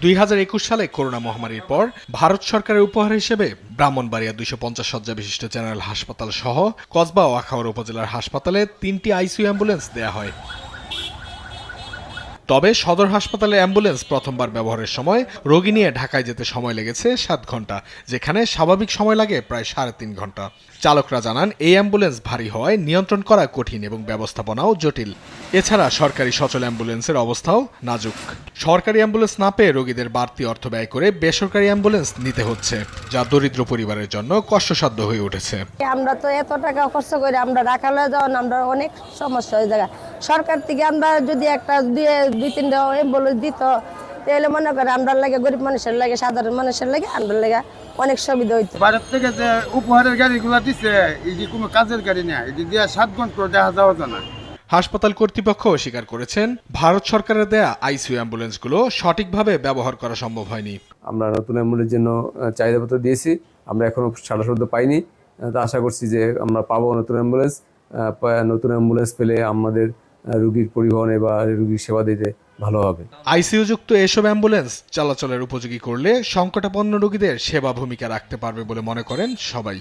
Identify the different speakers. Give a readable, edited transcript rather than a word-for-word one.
Speaker 1: 2021 সালে করোনা মহামারীর পর ভারত সরকারের উপহার হিসেবে ব্রাহ্মণবাড়িয়া 250 শয্যা বিশিষ্ট জেনারেল হাসপাতাল সহ কসবা ও আখাউড়া উপজেলার হাসপাতালে 3টি আইসিইউ অ্যাম্বুলেন্স দেয়া হয়। তবে সদর হাসপাতালে অ্যাম্বুলেন্স প্রথমবার ব্যবহারের সময় রোগী নিয়ে ঢাকায় যেতে সময় লেগেছে 7 ঘন্টা, যেখানে স্বাভাবিক সময় লাগে প্রায় 3.5 ঘন্টা। চালকরা জানান এই অ্যাম্বুলেন্স ভারী হওয়ায় নিয়ন্ত্রণ করা কঠিন এবং ব্যবস্থাপনাও জটিল। এছাড়া সরকারি সচল অ্যাম্বুলেন্সের অবস্থাও নাজুক। সরকারি অ্যাম্বুলেন্স না পেয়ে রোগীদের বাড়তি অর্থ ব্যয় করে বেসরকারি অ্যাম্বুলেন্স নিতে হচ্ছে, যা দরিদ্র পরিবারের জন্য কষ্টসাধ্য হয়ে উঠেছে।
Speaker 2: আমরা তো এত টাকা খরচ করে আমরা ঢাকালে যাওয়ান, আমরা অনেক সমস্যা হয়ে যায়। সরকার থেকে আমরা যদি একটা 2-3টা অ্যাম্বুলেন্স দিত, তাহলে মনে করে আমরা লাগে গরিব মানুষের লাগে, সাধারণ মানুষের লাগে আমরা লাগে অনেক সুবিধা হইতো।
Speaker 3: ভারত থেকে যে উপহারের গাড়িগুলো দিচ্ছে, এই কোনো কাজের গাড়ি না, এই দিয়ে 7 ঘন্টা দেখা যাওয়া যায় না।
Speaker 1: হাসপাতাল কর্তৃপক্ষ স্বীকার করেছেন, ভারত সরকারের দেয়া আইসিইউ অ্যাম্বুলেন্সগুলো সঠিকভাবে ব্যবহার করা সম্ভব হয়নি।
Speaker 4: আমরা নতুন অ্যাম্বুলেন্সের জন্য চাহিদাপত্র দিয়েছি, আমরা এখনো সাড়া শব্দ পাইনি। তো আশা করছি যে আমরা পাবো নতুন অ্যাম্বুলেন্স। নতুন অ্যাম্বুলেন্স পেলে আমাদের রোগীর পরিবহনে বা রোগীর সেবা দিতে ভালো হবে।
Speaker 1: আইসিইউযুক্ত এসব অ্যাম্বুলেন্স চলাচলের উপযোগী করলে সংকটাপন্ন রোগীদের সেবা ভূমিকা রাখতে পারবে বলে মনে করেন সবাই।